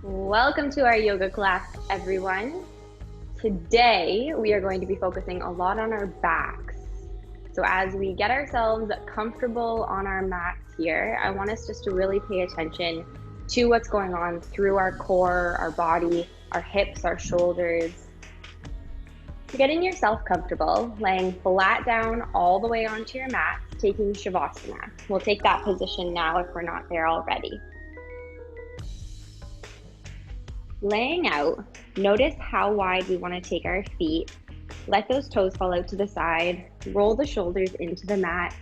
Welcome to our yoga class, everyone. Today, we are going to be focusing a lot on our backs. So as we get ourselves comfortable on our mats here, I want us just to really pay attention to what's going on through our core, our body, our hips, our shoulders. So getting yourself comfortable, laying flat down all the way onto your mat, taking Shavasana. We'll take that position now if we're not there already. Laying out, notice how wide we want to take our feet. Let those toes fall out to the side. Roll the shoulders into the mat,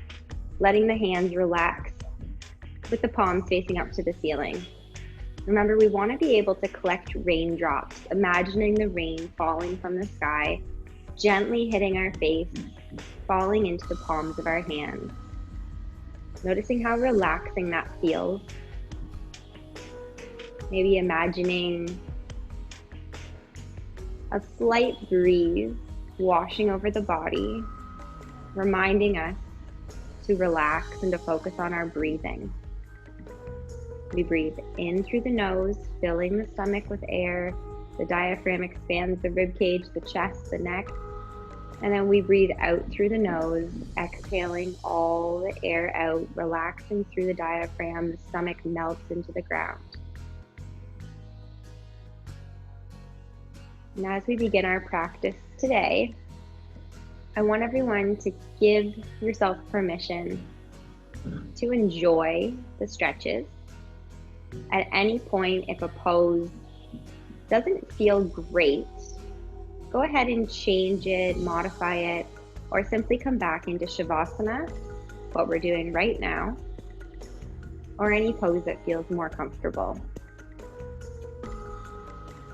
letting the hands relax with the palms facing up to the ceiling. Remember, we want to be able to collect raindrops, imagining the rain falling from the sky, gently hitting our face, falling into the palms of our hands. Noticing how relaxing that feels. Maybe imagining a slight breeze washing over the body, reminding us to relax and to focus on our breathing. We breathe in through the nose, filling the stomach with air. The diaphragm expands the rib cage, the chest, the neck. And then we breathe out through the nose, exhaling all the air out, relaxing through the diaphragm. The stomach melts into the ground. And as we begin our practice today, I want everyone to give yourself permission to enjoy the stretches. At any point, if a pose doesn't feel great, go ahead and change it, modify it, or simply come back into Shavasana, what we're doing right now, or any pose that feels more comfortable.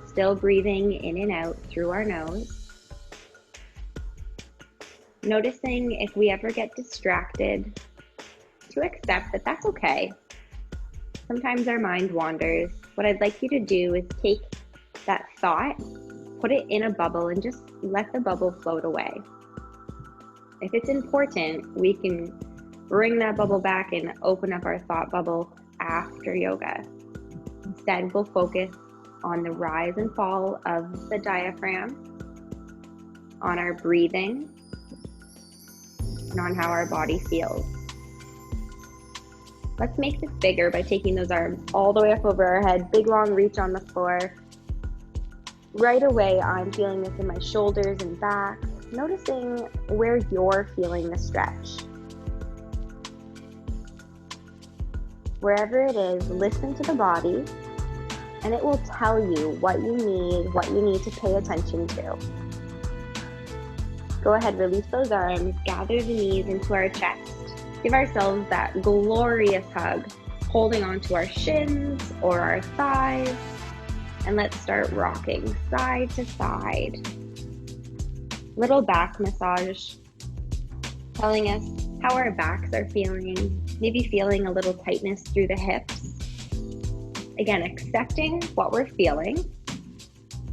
Still breathing in and out through our nose. Noticing if we ever get distracted, to accept that that's okay. Sometimes our mind wanders. What I'd like you to do is take that thought, put it in a bubble, and just let the bubble float away. If it's important, we can bring that bubble back and open up our thought bubble after yoga. Instead, we'll focus on the rise and fall of the diaphragm, on our breathing, and on how our body feels. Let's make this bigger by taking those arms all the way up over our head, big long reach on the floor. Right away, I'm feeling this in my shoulders and back, noticing where you're feeling the stretch. Wherever it is, listen to the body, and it will tell you what you need to pay attention to. Go ahead, release those arms, gather the knees into our chest. Give ourselves that glorious hug, holding onto our shins or our thighs, and let's start rocking side to side. Little back massage, telling us how our backs are feeling, maybe feeling a little tightness through the hips. Again, accepting what we're feeling,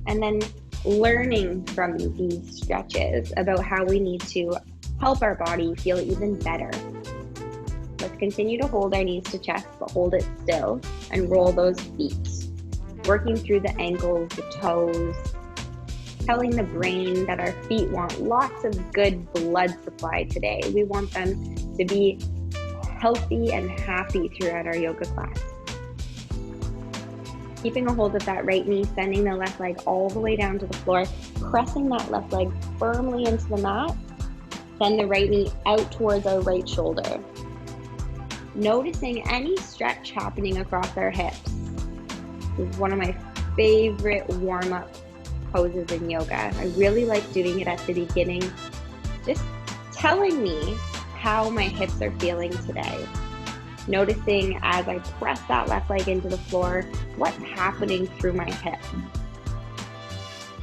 and then learning from these stretches about how we need to help our body feel even better. Let's continue to hold our knees to chest, but hold it still, and roll those feet. Working through the ankles, the toes, telling the brain that our feet want lots of good blood supply today. We want them to be healthy and happy throughout our yoga class. Keeping a hold of that right knee, sending the left leg all the way down to the floor, pressing that left leg firmly into the mat, send the right knee out towards our right shoulder. Noticing any stretch happening across our hips. This is one of my favorite warm-up poses in yoga. I really like doing it at the beginning, just telling me how my hips are feeling today. Noticing as I press that left leg into the floor, what's happening through my hips.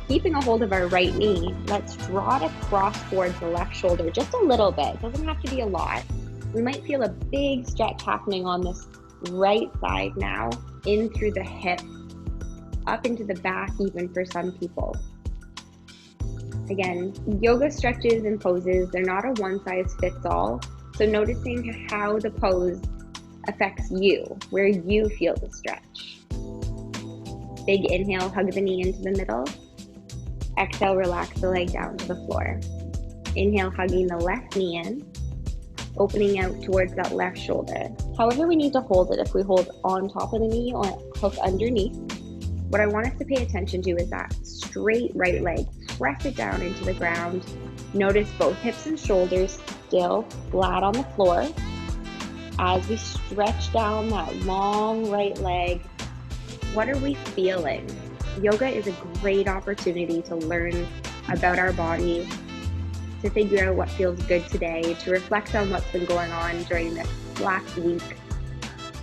Keeping a hold of our right knee, let's draw it across towards the left shoulder just a little bit. It doesn't have to be a lot. We might feel a big stretch happening on this right side now, in through the hip, up into the back even for some people. Again, yoga stretches and poses, they're not a one-size-fits-all. So noticing how the pose affects you, where you feel the stretch. Big inhale, hug the knee into the middle. Exhale, relax the leg down to the floor. Inhale, hugging the left knee in, opening out towards that left shoulder. However we need to hold it, if we hold on top of the knee or hook underneath, what I want us to pay attention to is that straight right leg. Press it down into the ground. Notice both hips and shoulders still flat on the floor. As we stretch down that long right leg, what are we feeling? Yoga is a great opportunity to learn about our body, to figure out what feels good today, to reflect on what's been going on during this last week.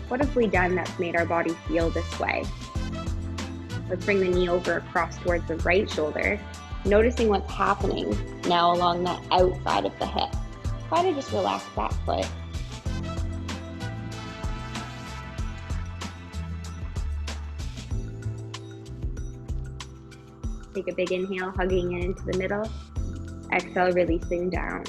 What have we done that's made our body feel this way? Let's bring the knee over across towards the right shoulder, noticing what's happening now along that outside of the hip. Try to just relax that foot. Take a big inhale, hugging it into the middle. Exhale, releasing down.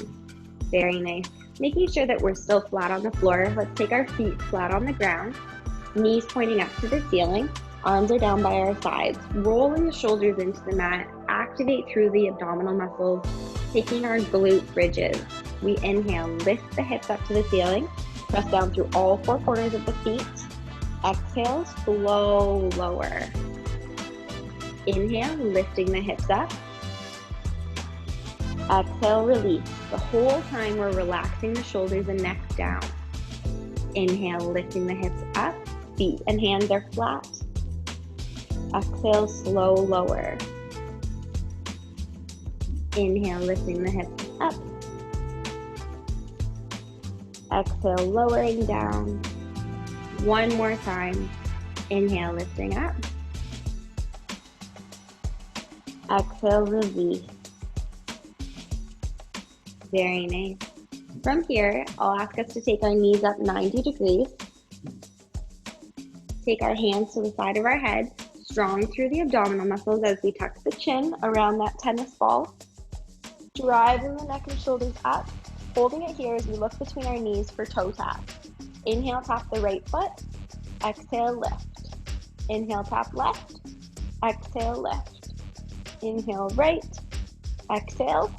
Very nice. Making sure that we're still flat on the floor. Let's take our feet flat on the ground. Knees pointing up to the ceiling. Arms are down by our sides. Rolling the shoulders into the mat. Activate through the abdominal muscles. Taking our glute bridges. We inhale, lift the hips up to the ceiling. Press down through all four corners of the feet. Exhale, slow, lower. Inhale, lifting the hips up. Exhale, release. The whole time we're relaxing the shoulders and neck down. Inhale, lifting the hips up. Feet and hands are flat. Exhale, slow, lower. Inhale, lifting the hips up. Exhale, lowering down. One more time. Inhale, lifting up. Exhale, release. Very nice. From here, I'll ask us to take our knees up 90 degrees. Take our hands to the side of our head, strong through the abdominal muscles as we tuck the chin around that tennis ball. Driving the neck and shoulders up, holding it here as we look between our knees for toe tap. Inhale, tap the right foot. Exhale, lift. Inhale, tap left. Exhale, lift. Inhale, right. Exhale.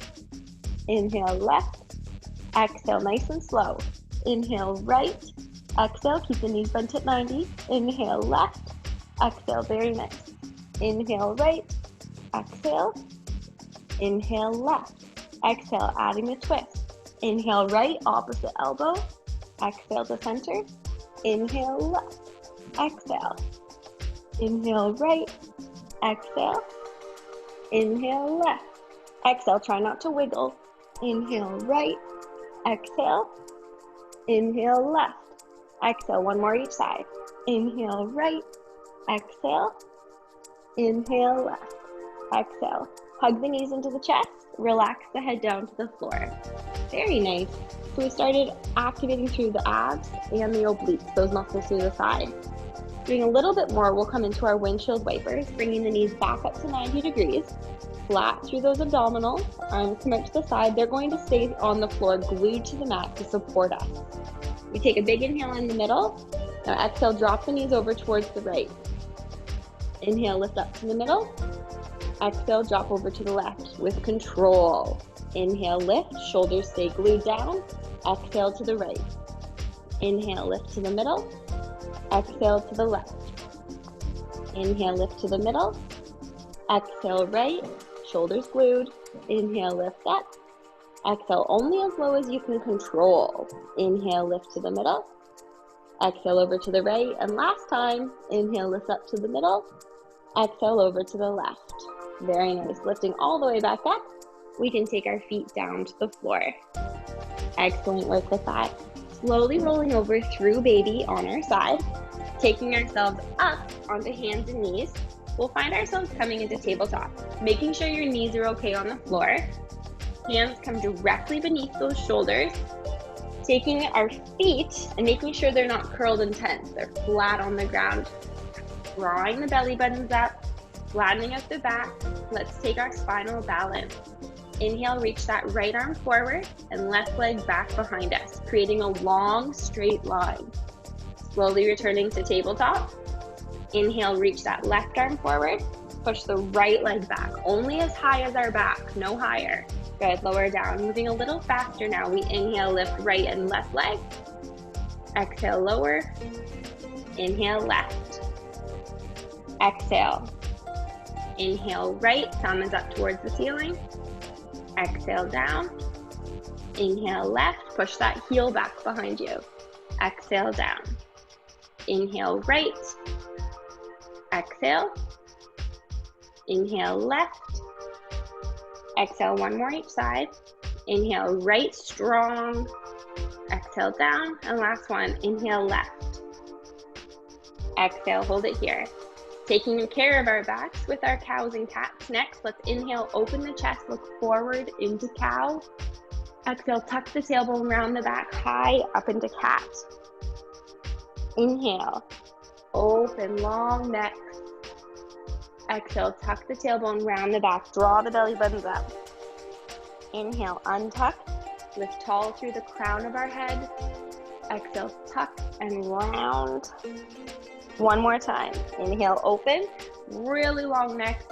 Inhale, left. Exhale, nice and slow. Inhale, right. Exhale, keep the knees bent at 90. Inhale, left. Exhale, very nice. Inhale, right. Exhale. Inhale, left. Exhale, adding a twist. Inhale, right, opposite elbow. Exhale to center. Inhale, left. Exhale. Inhale, right. Exhale. Inhale, left. Exhale, try not to wiggle. Inhale, right. Exhale. Inhale, left. Exhale, one more each side. Inhale, right. Exhale. Inhale, left. Exhale. Hug the knees into the chest. Relax the head down to the floor. Very nice. So we started activating through the abs and the obliques, those muscles through the side. Doing a little bit more, we'll come into our windshield wipers, bringing the knees back up to 90 degrees. Flat through those abdominals, arms come out to the side. They're going to stay on the floor, glued to the mat to support us. We take a big inhale in the middle. Now exhale, drop the knees over towards the right. Inhale, lift up to the middle. Exhale, drop over to the left with control. Inhale, lift, shoulders stay glued down. Exhale to the right. Inhale, lift to the middle. Exhale to the left. Inhale, lift to the middle. Exhale, right. Shoulders glued. Inhale, lift up. Exhale only as low as you can control. Inhale, lift to the middle. Exhale over to the right. And last time, inhale, lift up to the middle. Exhale over to the left. Very nice. Lifting all the way back up. We can take our feet down to the floor. Excellent work with that. Slowly rolling over through baby on our side. Taking ourselves up onto hands and knees. We'll find ourselves coming into tabletop. Making sure your knees are okay on the floor. Hands come directly beneath those shoulders. Taking our feet and making sure they're not curled and tense. They're flat on the ground. Drawing the belly buttons up. Flattening out the back. Let's take our spinal balance. Inhale, reach that right arm forward and left leg back behind us, creating a long straight line. Slowly returning to tabletop. Inhale, reach that left arm forward. Push the right leg back, only as high as our back, no higher. Good, lower down. Moving a little faster now. We inhale, lift right and left leg. Exhale, lower. Inhale, left. Exhale. Inhale, right. Thumb is up towards the ceiling. Exhale, down. Inhale, left. Push that heel back behind you. Exhale, down. Inhale, right. Exhale. Inhale, left. Exhale, one more each side. Inhale, right, strong. Exhale, down. And last one, inhale, left. Exhale, hold it here. Taking care of our backs with our cows and cats. Next, let's inhale, open the chest, look forward into cow. Exhale, tuck the tailbone around the back, high up into cat. Inhale, open, long neck. Exhale, tuck the tailbone round the back, draw the belly buttons up. Inhale, untuck, lift tall through the crown of our head. Exhale, tuck and round. One more time. Inhale, open, really long neck.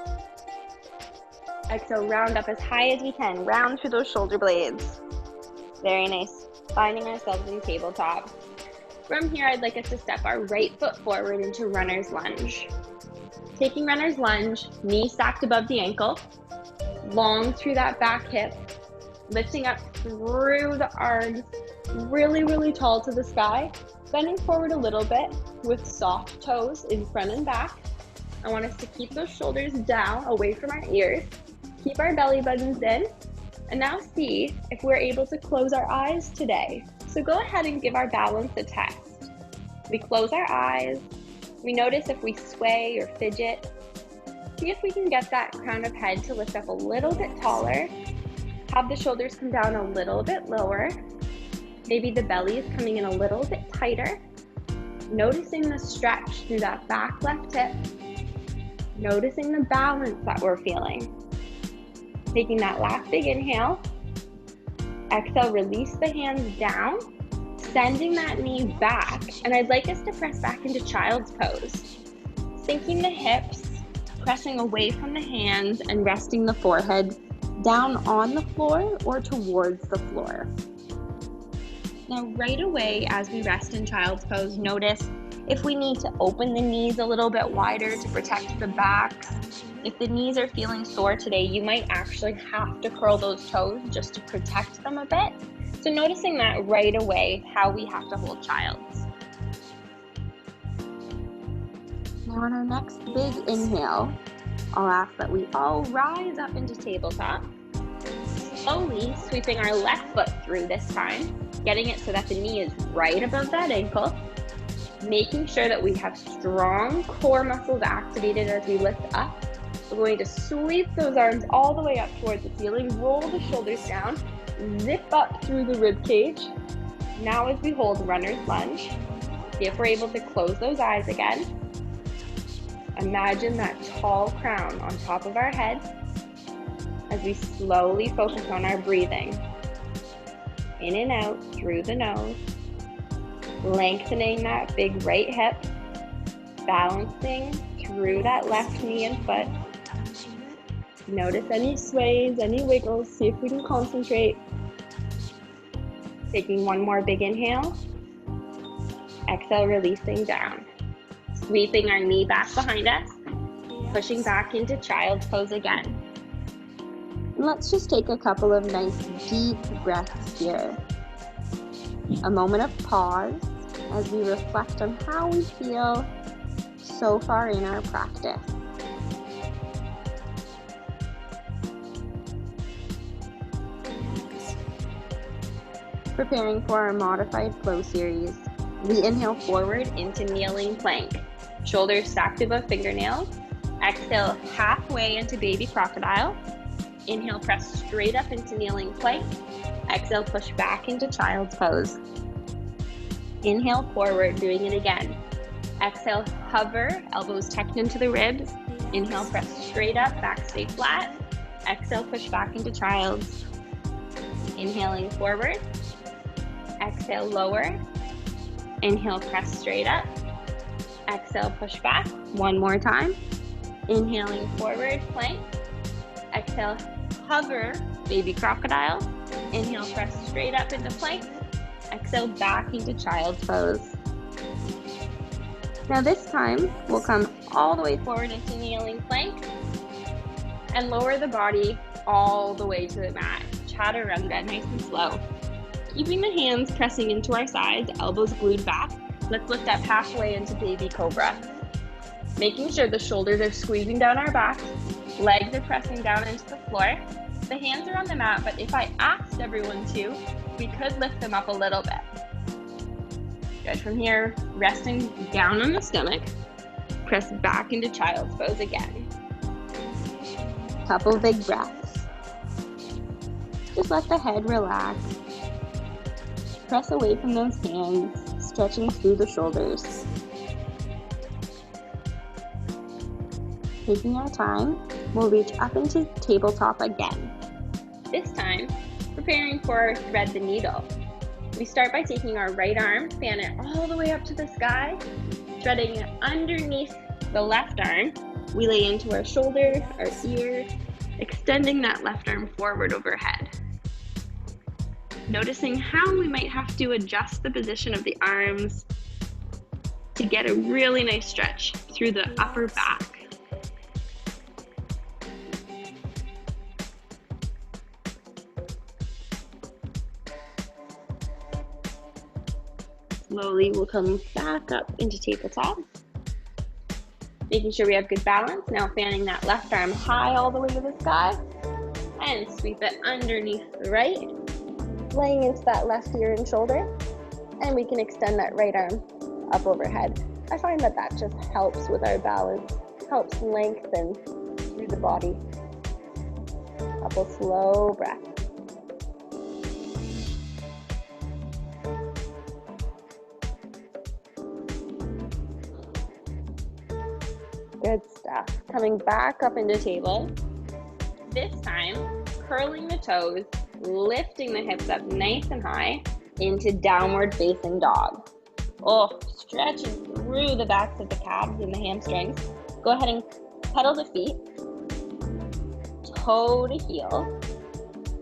Exhale, round up as high as we can. Round through those shoulder blades. Very nice. Finding ourselves in tabletop. From here, I'd like us to step our right foot forward into runner's lunge. Taking runner's lunge, knee stacked above the ankle, long through that back hip, lifting up through the arms, really, really tall to the sky, bending forward a little bit with soft toes in front and back. I want us to keep those shoulders down, away from our ears, keep our belly buttons in, and now see if we're able to close our eyes today. So go ahead and give our balance a test. We close our eyes. We notice if we sway or fidget. See if we can get that crown of head to lift up a little bit taller. Have the shoulders come down a little bit lower. Maybe the belly is coming in a little bit tighter. Noticing the stretch through that back left hip. Noticing the balance that we're feeling. Taking that last big inhale. Exhale, release the hands down. Sending that knee back, and I'd like us to press back into child's pose. Sinking the hips, pressing away from the hands, and resting the forehead down on the floor or towards the floor. Now, right away, as we rest in child's pose, notice if we need to open the knees a little bit wider to protect the backs. If the knees are feeling sore today, you might actually have to curl those toes just to protect them a bit. So noticing that right away, how we have to hold child's. Now on our next big inhale, I'll ask that we all rise up into tabletop. Slowly sweeping our left foot through this time, getting it so that the knee is right above that ankle. Making sure that we have strong core muscles activated as we lift up. We're going to sweep those arms all the way up towards the ceiling, roll the shoulders down, zip up through the rib cage. Now as we hold runner's lunge, see if we're able to close those eyes again. Imagine that tall crown on top of our head as we slowly focus on our breathing. In and out through the nose, lengthening that big right hip, balancing through that left knee and foot. Notice any sways, any wiggles, see if we can concentrate. Taking one more big inhale. Exhale, releasing down. Sweeping our knee back behind us, pushing back into child's pose again. And let's just take a couple of nice deep breaths here. A moment of pause as we reflect on how we feel so far in our practice. Preparing for our modified flow series, we inhale forward into kneeling plank. Shoulders stacked above fingernails. Exhale halfway into baby crocodile. Inhale, press straight up into kneeling plank. Exhale, push back into child's pose. Inhale forward, doing it again. Exhale, hover, elbows tucked into the ribs. Inhale, press straight up, back stay flat. Exhale, push back into child's. Inhaling forward. Exhale, lower. Inhale, press straight up. Exhale, push back. One more time. Inhaling forward, plank. Exhale, hover, baby crocodile. Inhale, press straight up into plank. Exhale, back into child's pose. Now this time, we'll come all the way forward into kneeling plank and lower the body all the way to the mat. Chaturanga, nice and slow. Keeping the hands pressing into our sides, elbows glued back. Let's lift up halfway into baby cobra. Making sure the shoulders are squeezing down our back, legs are pressing down into the floor. The hands are on the mat, but if I asked everyone to, we could lift them up a little bit. Good. From here, resting down on the stomach, press back into child's pose again. Couple big breaths. Just let the head relax. Press away from those hands, stretching through the shoulders. Taking our time, we'll reach up into tabletop again. This time, preparing for thread the needle. We start by taking our right arm, fan it all the way up to the sky, threading underneath the left arm. We lay into our shoulder, our ear, extending that left arm forward overhead. Noticing how we might have to adjust the position of the arms to get a really nice stretch through the upper back. Slowly, we'll come back up into tabletop. Making sure we have good balance. Now fanning that left arm high all the way to the sky. And sweep it underneath the right. Laying into that left ear and shoulder. And we can extend that right arm up overhead. I find that that just helps with our balance. Helps lengthen through the body. Couple slow breaths. Good stuff. Coming back up into table. This time, curling the toes, lifting the hips up nice and high into downward facing dog. Oh, stretching through the backs of the calves and the hamstrings. Go ahead and pedal the feet, toe to heel,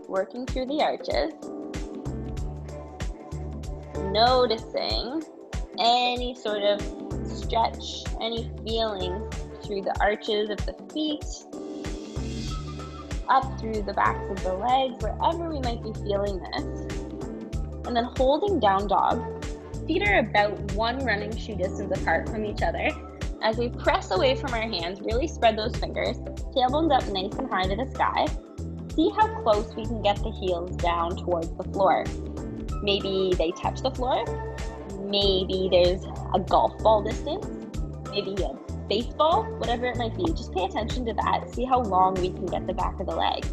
working through the arches. Noticing any sort of stretch, any feeling through the arches of the feet, up through the backs of the legs, wherever we might be feeling this. And then holding down dog, feet are about one running shoe distance apart from each other. As we press away from our hands, really spread those fingers, tailbones up nice and high to the sky. See how close we can get the heels down towards the floor. Maybe they touch the floor. Maybe there's a golf ball distance. Maybe a baseball, whatever it might be. Just pay attention to that. See how long we can get the back of the leg.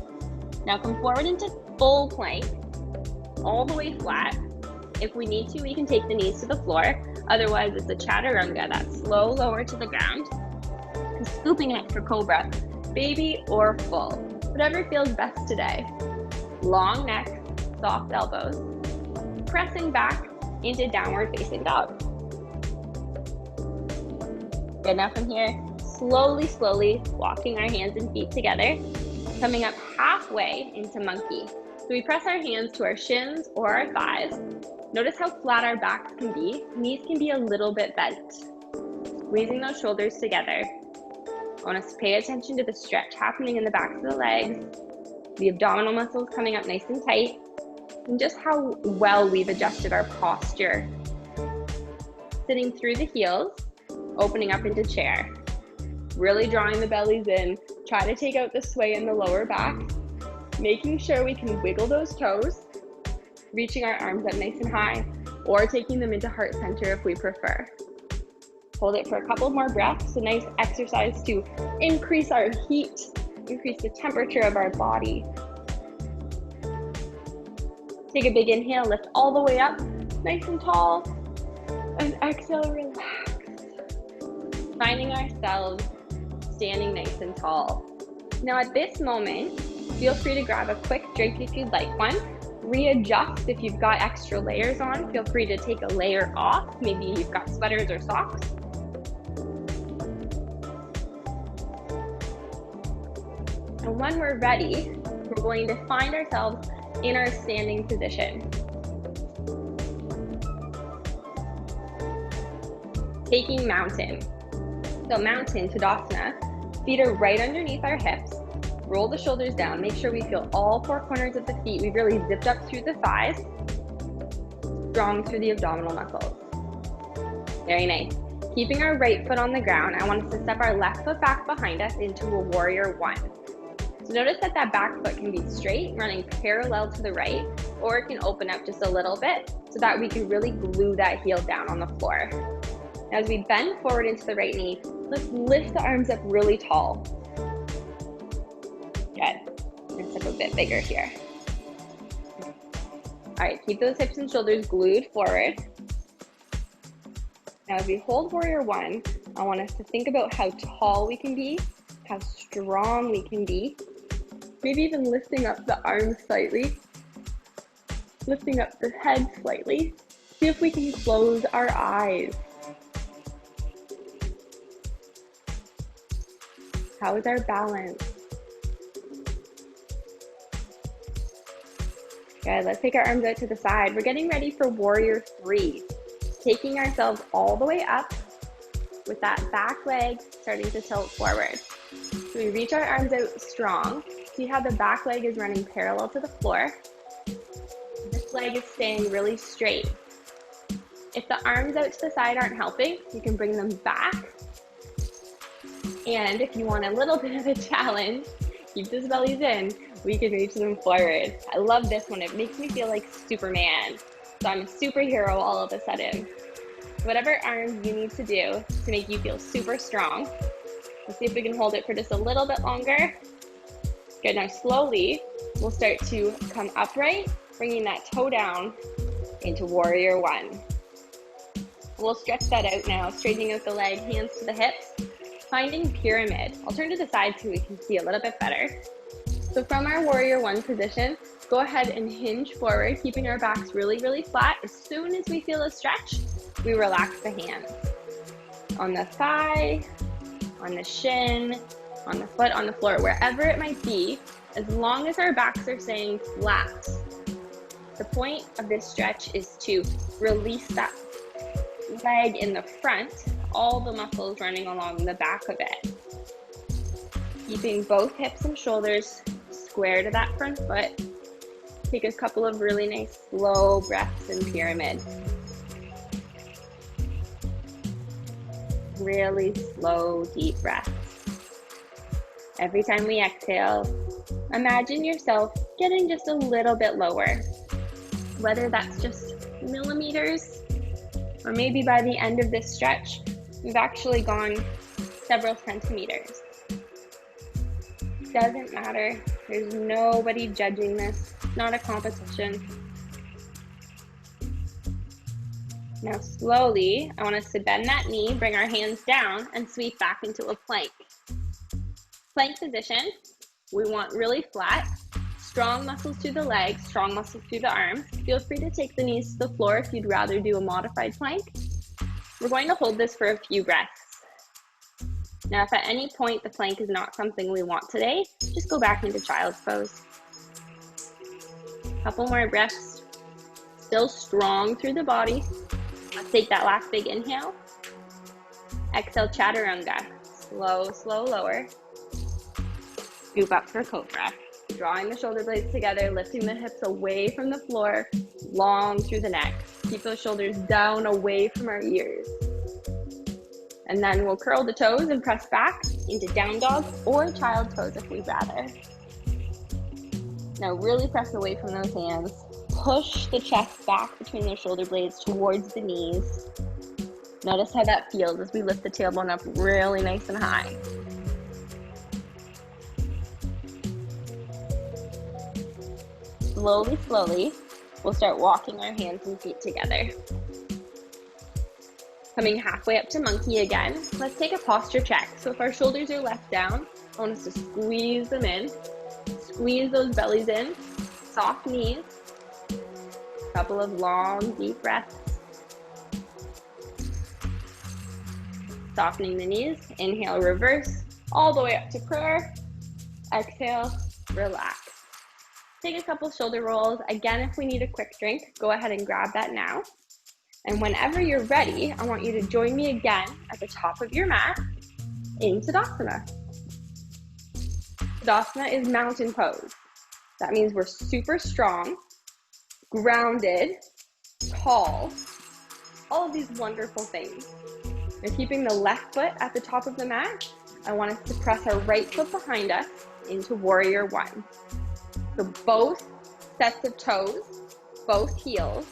Now come forward into full plank, all the way flat. If we need to, we can take the knees to the floor. Otherwise, it's a chaturanga, that slow lower to the ground. And scooping up for cobra, baby or full, whatever feels best today. Long neck, soft elbows, pressing back into downward facing dog. Good. Now from here, slowly walking our hands and feet together, coming up halfway into monkey. So we press our hands to our shins or our thighs. Notice how flat our backs can be. Knees can be a little bit bent. Squeezing those shoulders together. I want us to pay attention to the stretch happening in the backs of the legs, the abdominal muscles coming up nice and tight, and just how well we've adjusted our posture. Sitting through the heels, opening up into chair. Really drawing the bellies in. Try to take out the sway in the lower back. Making sure we can wiggle those toes. Reaching our arms up nice and high, or taking them into heart center if we prefer. Hold it for a couple more breaths. A nice exercise to increase our heat, increase the temperature of our body. Take a big inhale, lift all the way up, nice and tall, and exhale, relax. Finding ourselves standing nice and tall. Now at this moment, feel free to grab a quick drink if you'd like one. Readjust if you've got extra layers on. Feel free to take a layer off. Maybe you've got sweaters or socks. And when we're ready, we're going to find ourselves in our standing position. Taking mountain. So mountain, Tadasana, feet are right underneath our hips. Roll the shoulders down. Make sure we feel all four corners of the feet. We've really zipped up through the thighs, strong through the abdominal muscles. Very nice. Keeping our right foot on the ground, I want us to step our left foot back behind us into a warrior one. So notice that that back foot can be straight, running parallel to the right, or it can open up just a little bit so that we can really glue that heel down on the floor. Now, as we bend forward into the right knee, let's lift the arms up really tall. Good. And step a bit bigger here. All right, keep those hips and shoulders glued forward. Now, as we hold warrior one, I want us to think about how tall we can be, how strong we can be. Maybe even lifting up the arms slightly, lifting up the head slightly. See if we can close our eyes. How is our balance? Good, let's take our arms out to the side. We're getting ready for warrior three, taking ourselves all the way up with that back leg starting to tilt forward. So we reach our arms out strong. See how the back leg is running parallel to the floor. This leg is staying really straight. If the arms out to the side aren't helping, you can bring them back. And if you want a little bit of a challenge, keep those bellies in, we can reach them forward. I love this one. It makes me feel like Superman. So I'm a superhero all of a sudden. Whatever arms you need to do to make you feel super strong. Let's see if we can hold it for just a little bit longer. Good, now slowly, we'll start to come upright, bringing that toe down into warrior one. We'll stretch that out now, straightening out the leg, hands to the hips, finding pyramid. I'll turn to the side so we can see a little bit better. So from our warrior one position, go ahead and hinge forward, keeping our backs really, really flat. As soon as we feel a stretch, we relax the hands. On the thigh, on the shin, on the foot, on the floor, wherever it might be, as long as our backs are staying flat. The point of this stretch is to release that leg in the front, all the muscles running along the back of it. Keeping both hips and shoulders square to that front foot. Take a couple of really nice slow breaths in pyramid. Really slow, deep breaths. Every time we exhale, imagine yourself getting just a little bit lower, whether that's just millimeters, or maybe by the end of this stretch, we've actually gone several centimeters. Doesn't matter. There's nobody judging this. It's not a competition. Now slowly, I want us to bend that knee, bring our hands down, and sweep back into a plank. Plank position, we want really flat, strong muscles through the legs, strong muscles through the arms. Feel free to take the knees to the floor if you'd rather do a modified plank. We're going to hold this for a few breaths. Now, if at any point the plank is not something we want today, just go back into child's pose. Couple more breaths. Still strong through the body. Let's take that last big inhale. Exhale, chaturanga. Slow, slow, lower. Scoop up for cobra. Drawing the shoulder blades together, lifting the hips away from the floor, long through the neck. Keep those shoulders down away from our ears. And then we'll curl the toes and press back into down dog or child's pose if we'd rather. Now really press away from those hands. Push the chest back between those shoulder blades towards the knees. Notice how that feels as we lift the tailbone up really nice and high. Slowly, slowly, we'll start walking our hands and feet together. Coming halfway up to monkey again, let's take a posture check. So if our shoulders are left down, I want us to squeeze them in. Squeeze those bellies in. Soft knees. Couple of long, deep breaths. Softening the knees. Inhale, reverse, all the way up to prayer. Exhale, relax. Take a couple shoulder rolls. Again, if we need a quick drink, go ahead and grab that now. And whenever you're ready, I want you to join me again at the top of your mat in Tadasana. Tadasana is mountain pose. That means we're super strong, grounded, tall, all of these wonderful things. We're keeping the left foot at the top of the mat. I want us to press our right foot behind us into warrior one. So both sets of toes, both heels,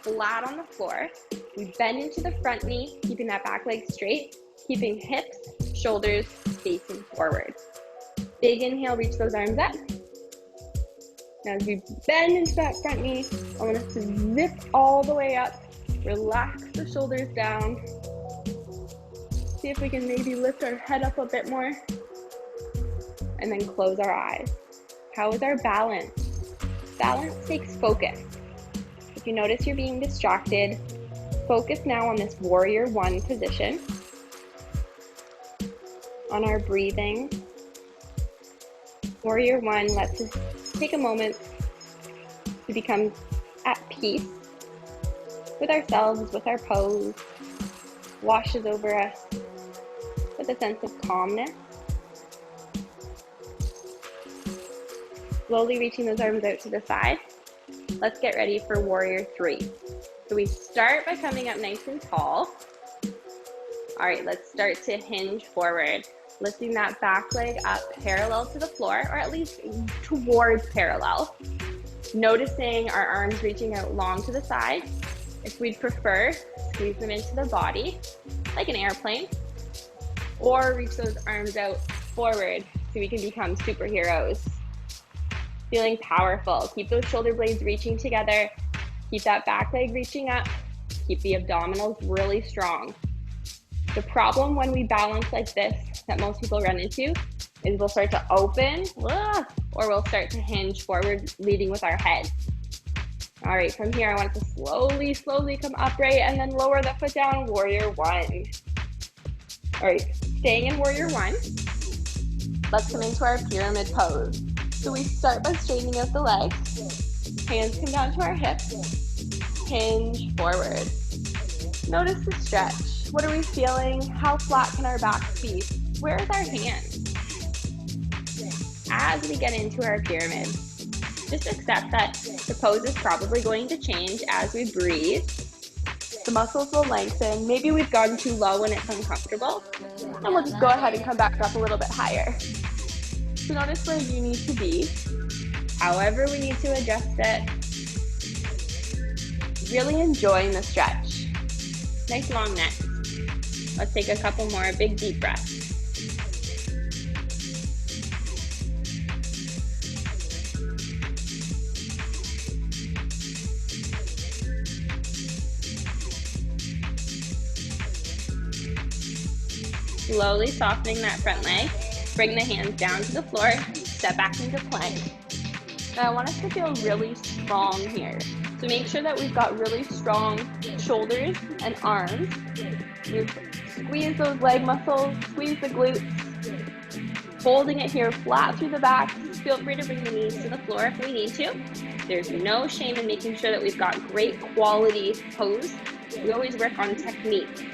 flat on the floor. We bend into the front knee, keeping that back leg straight, keeping hips, shoulders facing forward. Big inhale, reach those arms up. Now as we bend into that front knee, I want us to zip all the way up. Relax the shoulders down. See if we can maybe lift our head up a bit more. And then close our eyes. How is our balance? Balance takes focus. If you notice you're being distracted, focus now on this warrior one position, on our breathing. Warrior one lets us take a moment to become at peace with ourselves, with our pose, washes over us with a sense of calmness. Slowly reaching those arms out to the side. Let's get ready for warrior three. So we start by coming up nice and tall. All right, let's start to hinge forward, lifting that back leg up parallel to the floor, or at least towards parallel. Noticing our arms reaching out long to the side. If we'd prefer, squeeze them into the body like an airplane, or reach those arms out forward so we can become superheroes. Feeling powerful. Keep those shoulder blades reaching together. Keep that back leg reaching up. Keep the abdominals really strong. The problem when we balance like this that most people run into is we'll start to open, or we'll start to hinge forward, leading with our head. All right, from here, I want it to slowly come upright and then lower the foot down, warrior one. All right, staying in warrior one, let's come into our pyramid pose. So we start by straightening out the legs, hands come down to our hips, hinge forward. Notice the stretch. What are we feeling? How flat can our backs be? Where is our hands? As we get into our pyramid, just accept that the pose is probably going to change as we breathe. The muscles will lengthen. Maybe we've gone too low and it's uncomfortable. And we'll just go ahead and come back up a little bit higher. So notice where you need to be. However we need to adjust it. Really enjoying the stretch. Nice long neck. Let's take a couple more big deep breaths. Slowly softening that front leg. Bring the hands down to the floor. Step back into plank. Now I want us to feel really strong here. So make sure that we've got really strong shoulders and arms. Squeeze those leg muscles, squeeze the glutes. Holding it here flat through the back. Feel free to bring the knees to the floor if we need to. There's no shame in making sure that we've got great quality pose. We always work on technique,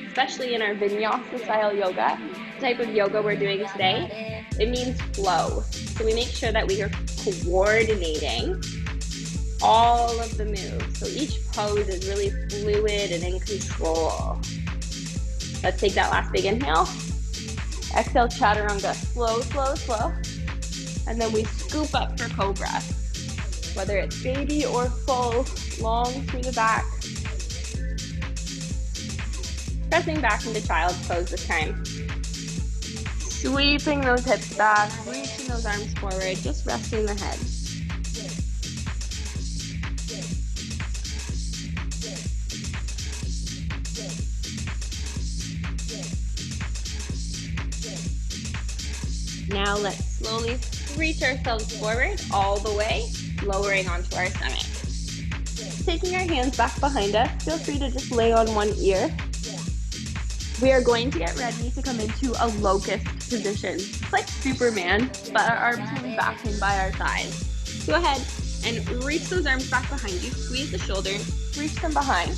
especially in our Vinyasa style yoga, the type of yoga we're doing today. It means flow. So we make sure that we are coordinating all of the moves. So each pose is really fluid and in control. Let's take that last big inhale. Exhale, chaturanga, slow, slow, slow. And then we scoop up for cobra. Whether it's baby or full, long through the back. Pressing back into child's pose this time. Sweeping those hips back, reaching those arms forward, just resting the head. Now let's slowly reach ourselves forward all the way, lowering onto our stomach. Taking our hands back behind us, feel free to just lay on one ear. We are going to get ready to come into a locust position. It's like Superman, but our arms will be back in by our sides. Go ahead and reach those arms back behind you. Squeeze the shoulders, reach them behind.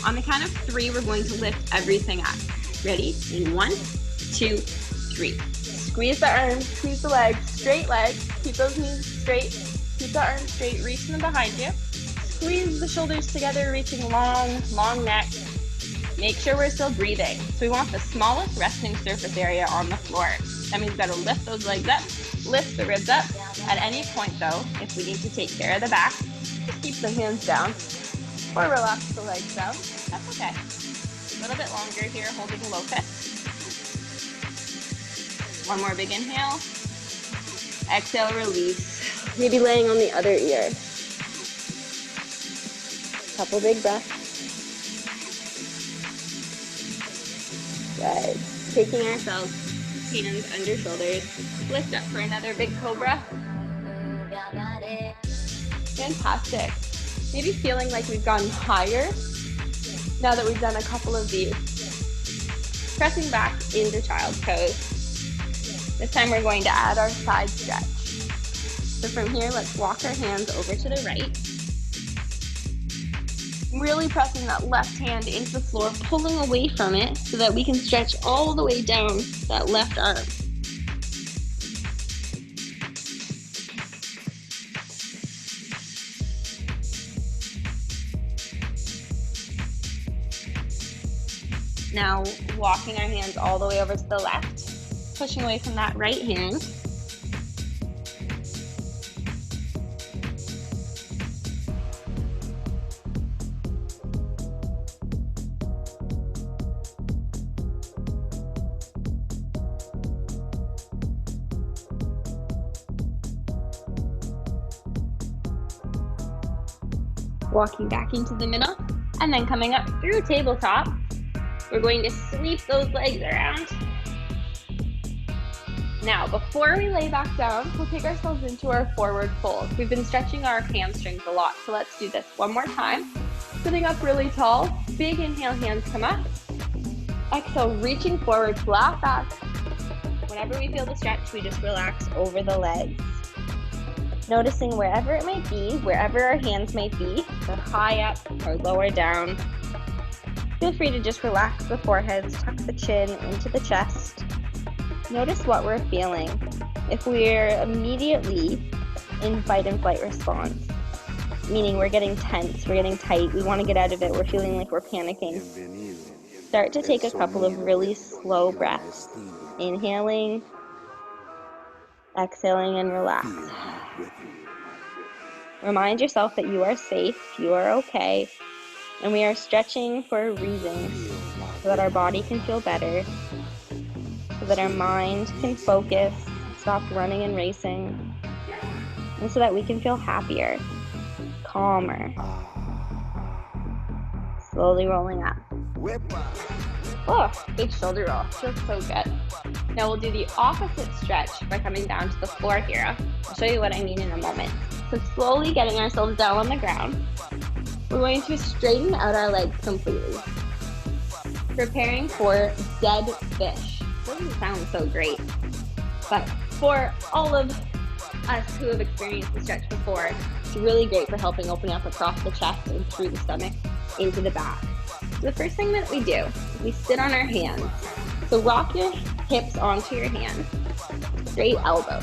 On the count of 3, we're going to lift everything up. Ready? In 1, 2, 3. Squeeze the arms, squeeze the legs, straight legs. Keep those knees straight. Keep the arms straight, reach them behind you. Squeeze the shoulders together, reaching long, long neck. Make sure we're still breathing. So we want the smallest resting surface area on the floor. That means we've got to lift those legs up, lift the ribs up. At any point though, if we need to take care of the back, just keep the hands down or relax the legs down. That's okay. A little bit longer here, holding locust. One more big inhale. Exhale, release. Maybe laying on the other ear. Couple big breaths. Good. Taking ourselves, hands under shoulders. Lift up for another big cobra. Fantastic. Maybe feeling like we've gone higher now that we've done a couple of these. Pressing back into child's pose. This time we're going to add our side stretch. So from here, let's walk our hands over to the right. Really pressing that left hand into the floor, pulling away from it so that we can stretch all the way down that left arm. Now walking our hands all the way over to the left, pushing away from that right hand. Walking back into the middle, and then coming up through tabletop. We're going to sweep those legs around. Now, before we lay back down, we'll take ourselves into our forward fold. We've been stretching our hamstrings a lot, so let's do this one more time. Sitting up really tall, big inhale, hands come up. Exhale, reaching forward, flat back. Whenever we feel the stretch, we just relax over the legs. Noticing wherever it might be, wherever our hands might be, so high up or lower down. Feel free to just relax the forehead, tuck the chin into the chest. Notice what we're feeling. If we're immediately in fight and flight response, meaning we're getting tense, we're getting tight, we want to get out of it, we're feeling like we're panicking, start to take a couple of really slow breaths. Inhaling, exhaling, and relax. Remind yourself that you are safe, you are okay, and we are stretching for a reason, so that our body can feel better, so that our mind can focus, stop running and racing, and so that we can feel happier, calmer. Slowly rolling up. Oh, big shoulder roll. Feels so good. Now we'll do the opposite stretch by coming down to the floor here. I'll show you what I mean in a moment. So slowly getting ourselves down on the ground. We're going to straighten out our legs completely. Preparing for dead fish. Doesn't sound so great, but for all of us who have experienced the stretch before, it's really great for helping open up across the chest and through the stomach into the back. So the first thing that we do is we sit on our hands. So rock your hips onto your hands, straight elbows.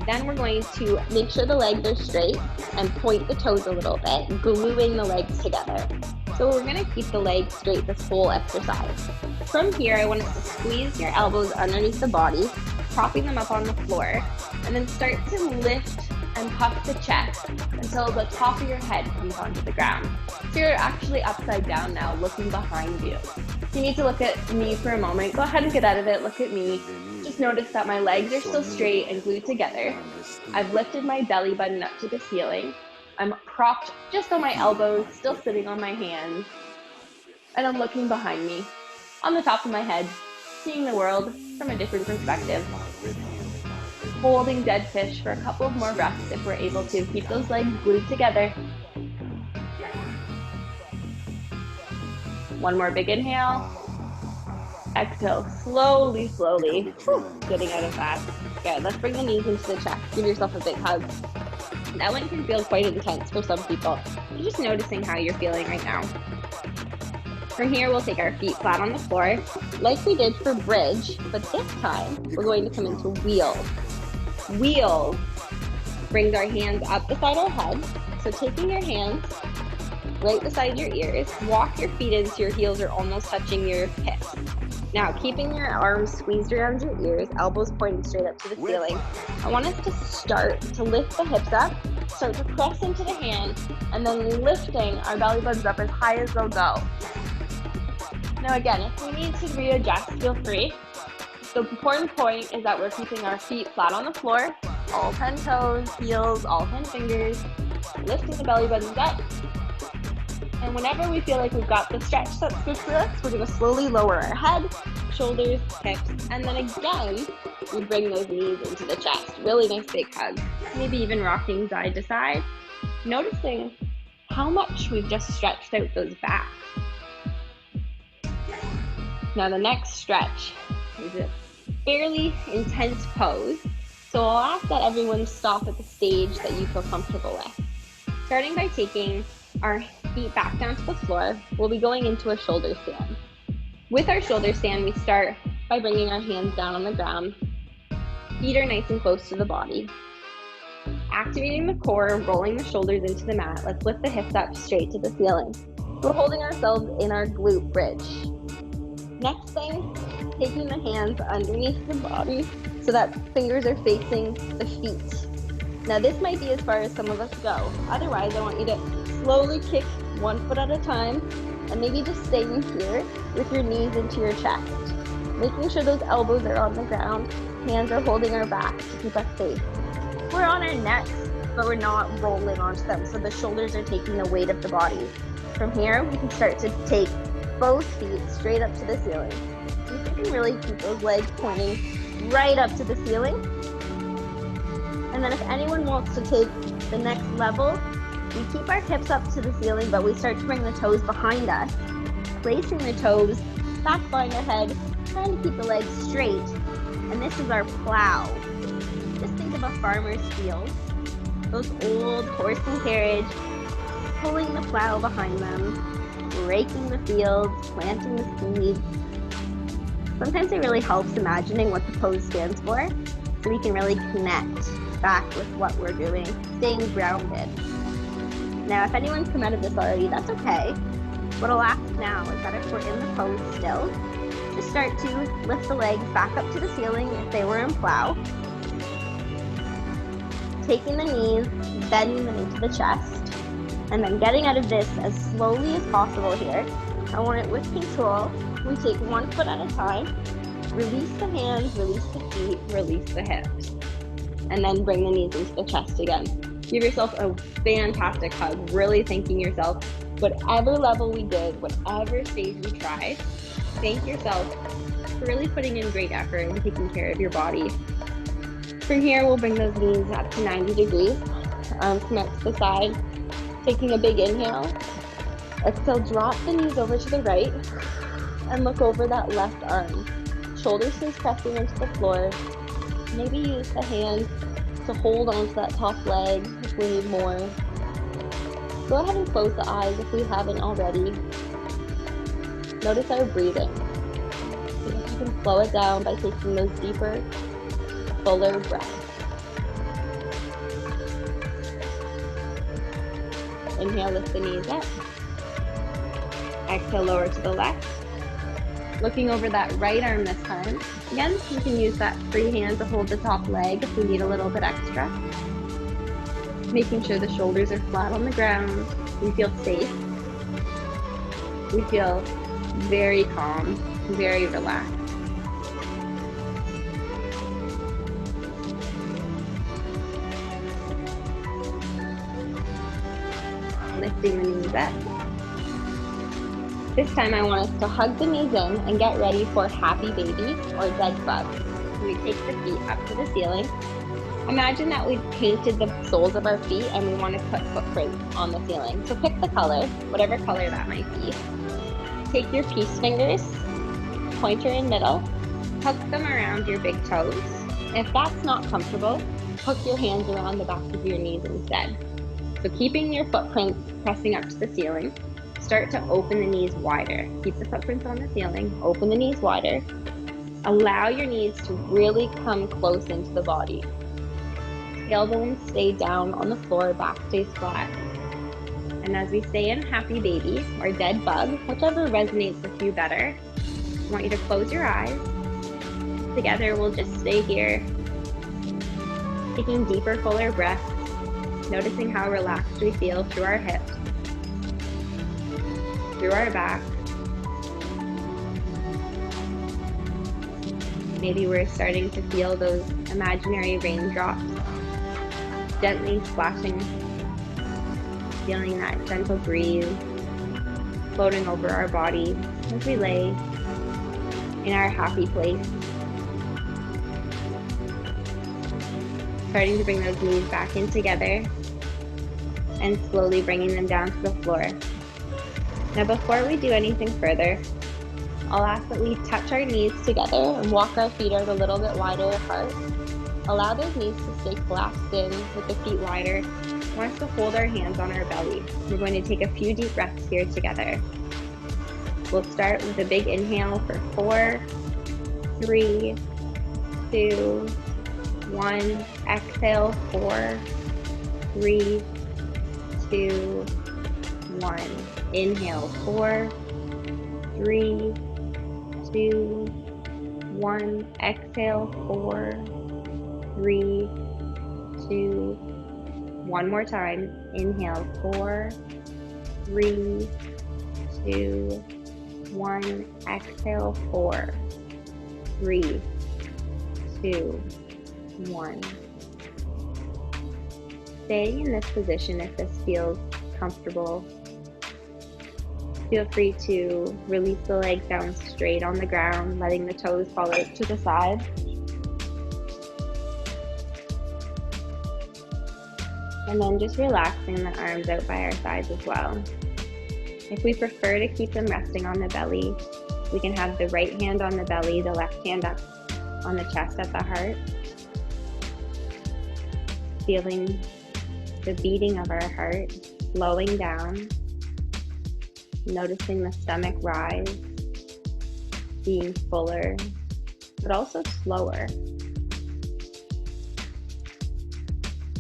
Then we're going to make sure the legs are straight and point the toes a little bit, gluing the legs together. So we're going to keep the legs straight this whole exercise. From here, I want us to squeeze your elbows underneath the body, propping them up on the floor, and then start to lift and puff the chest until the top of your head comes onto the ground. So you're actually upside down now, looking behind you. If you need to look at me for a moment, go ahead and get out of it, look at me. Just notice that my legs are still straight and glued together. I've lifted my belly button up to the ceiling. I'm propped just on my elbows, still sitting on my hands. And I'm looking behind me, on the top of my head, seeing the world from a different perspective. Holding dead fish for a couple of more breaths if we're able to. Keep those legs glued together. One more big inhale. Exhale, slowly, slowly. Getting out of that. Good. Let's bring the knees into the chest. Give yourself a big hug. That one can feel quite intense for some people. You're just noticing how you're feeling right now. From here, we'll take our feet flat on the floor, like we did for bridge, but this time, we're going to come into wheel. Wheel brings our hands up beside our head. So taking your hands right beside your ears, walk your feet in so your heels are almost touching your hips. Now, keeping your arms squeezed around your ears, elbows pointing straight up to the ceiling. I want us to start to lift the hips up, start to press into the hand, and then lifting our belly buttons up as high as they'll go. Now again, if we need to readjust, feel free. The important point is that we're keeping our feet flat on the floor, all 10 toes, heels, all 10 fingers, lifting the belly buttons up. And whenever we feel like we've got the stretch that's good for us, we're going to slowly lower our head, shoulders, hips, and then again, we bring those knees into the chest. Really nice big hug. Maybe even rocking side to side, noticing how much we've just stretched out those backs. Now the next stretch is a fairly intense pose, so I'll ask that everyone stop at the stage that you feel comfortable with. Starting by taking our feet back down to the floor, we'll be going into a shoulder stand. With our shoulder stand, we start by bringing our hands down on the ground. Feet are nice and close to the body. Activating the core, rolling the shoulders into the mat. Let's lift the hips up straight to the ceiling. We're holding ourselves in our glute bridge. Next thing, taking the hands underneath the body so that fingers are facing the feet. Now this might be as far as some of us go. Otherwise, I want you to slowly kick one foot at a time and maybe just staying here with your knees into your chest. Making sure those elbows are on the ground, hands are holding our back to keep us safe. We're on our necks, but we're not rolling onto them, so the shoulders are taking the weight of the body. From here, we can start to take both feet straight up to the ceiling. You can really keep those legs pointing right up to the ceiling. And then if anyone wants to take the next level, we keep our hips up to the ceiling, but we start to bring the toes behind us, placing the toes back behind our head, trying to keep the legs straight. And this is our plow. Just think of a farmer's field. Those old horse and carriage, pulling the plow behind them, raking the fields, planting the seeds. Sometimes it really helps imagining what the pose stands for, so we can really connect back with what we're doing, staying grounded. Now, if anyone's come out of this already, that's okay. What I'll ask now is that if we're in the pose still, just start to lift the legs back up to the ceiling if they were in plow. Taking the knees, bending them into the chest. And then getting out of this as slowly as possible here. I want it with control. We take one foot at a time, release the hands, release the feet, release the hips. And then bring the knees into the chest again. Give yourself a fantastic hug, really thanking yourself. Whatever level we did, whatever stage we tried, thank yourself for really putting in great effort and taking care of your body. From here, we'll bring those knees up to 90 degrees. Arms come out to the side. Taking a big inhale. Exhale, drop the knees over to the right and look over that left arm. Shoulder stays pressing into the floor. Maybe use the hands to hold onto that top leg if we need more. Go ahead and close the eyes if we haven't already. Notice our breathing. See if you can slow it down by taking those deeper, fuller breaths. Inhale, lift the knees up. Exhale, lower to the left. Looking over that right arm this time. Again, you can use that free hand to hold the top leg if we need a little bit extra. Making sure the shoulders are flat on the ground. We feel safe. We feel very calm, very relaxed. Lifting the knees up. This time I want us to hug the knees in and get ready for happy baby or dead bug. We take the feet up to the ceiling. Imagine that we've painted the soles of our feet and we want to put footprints on the ceiling. So pick the color, whatever color that might be. Take your peace fingers pointer in middle, hook them around your big toes. If that's not comfortable, hook your hands around the back of your knees instead. So keeping your footprints pressing up to the ceiling, start to open the knees wider. Keep the footprints on the ceiling, open the knees wider. Allow your knees to really come close into the body. Tailbones stay down on the floor, back stays flat. And as we stay in happy baby or dead bug, whichever resonates with you better, I want you to close your eyes. Together, we'll just stay here, taking deeper, fuller breaths, noticing how relaxed we feel through our hips, through our back. Maybe we're starting to feel those imaginary raindrops gently splashing, feeling that gentle breeze floating over our body as we lay in our happy place. Starting to bring those knees back in together and slowly bringing them down to the floor. Now before we do anything further, I'll ask that we touch our knees together and walk our feet out a little bit wider apart. Allow those knees to stay collapsed in with the feet wider. I want us to hold our hands on our belly. We're going to take a few deep breaths here together. We'll start with a big inhale for 4, 3, 2, 1. Exhale, 4, 3, 2, 1. Inhale, 4, 3, 2, 1. Exhale, 4, 3, 2, 1 more time. Inhale, 4, 3, 2, 1. Exhale, 4, 3, 2, 1. Staying in this position if this feels comfortable. Feel free to release the legs down straight on the ground, letting the toes fall out to the side. And then just relaxing the arms out by our sides as well. If we prefer to keep them resting on the belly, we can have the right hand on the belly, the left hand up on the chest at the heart. Feeling the beating of our heart, slowing down, noticing the stomach rise, being fuller, but also slower.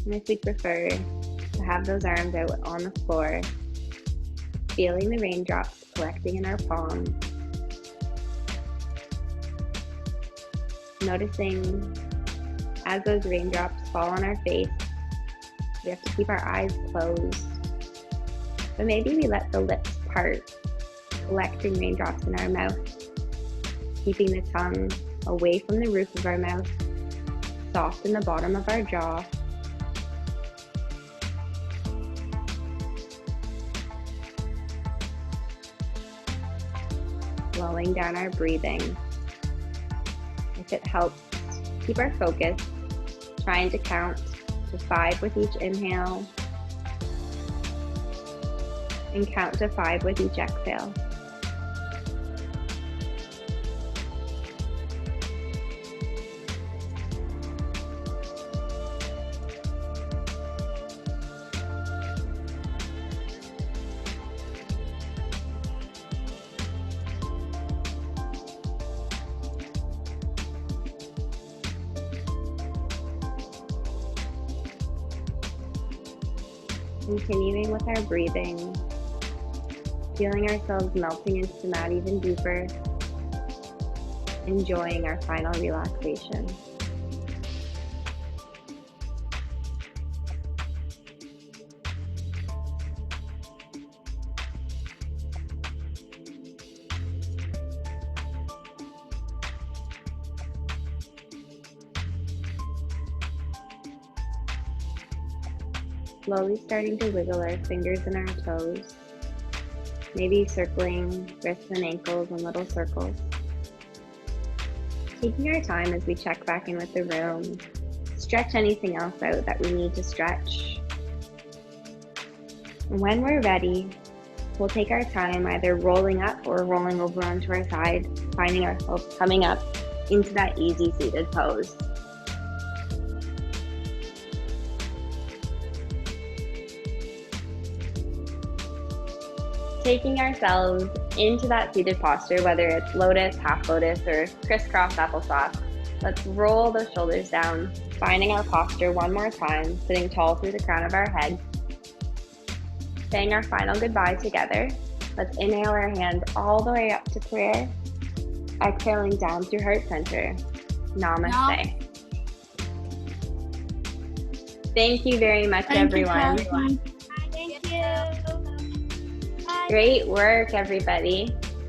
And if we prefer to have those arms out on the floor, feeling the raindrops collecting in our palms, noticing as those raindrops fall on our face, we have to keep our eyes closed. But maybe we let the lips part, collecting raindrops in our mouth, keeping the tongue away from the roof of our mouth, soft in the bottom of our jaw. Slowing down our breathing. If it helps, keep our focus, trying to count to 5 with each inhale and count to 5 with each exhale. Continuing with our breathing, feeling ourselves melting into the mat even deeper, enjoying our final relaxation. Slowly starting to wiggle our fingers and our toes, maybe circling wrists and ankles in little circles. Taking our time as we check back in with the room, stretch anything else out that we need to stretch. And when we're ready, we'll take our time either rolling up or rolling over onto our side, finding ourselves coming up into that easy seated pose. Taking ourselves into that seated posture, whether it's lotus, half lotus, or crisscross applesauce, let's roll those shoulders down, finding our posture one more time, sitting tall through the crown of our head. Saying our final goodbye together. Let's inhale our hands all the way up to prayer, exhaling down through heart center. Namaste. Thank you very much, everyone. Thank you. Great work, everybody.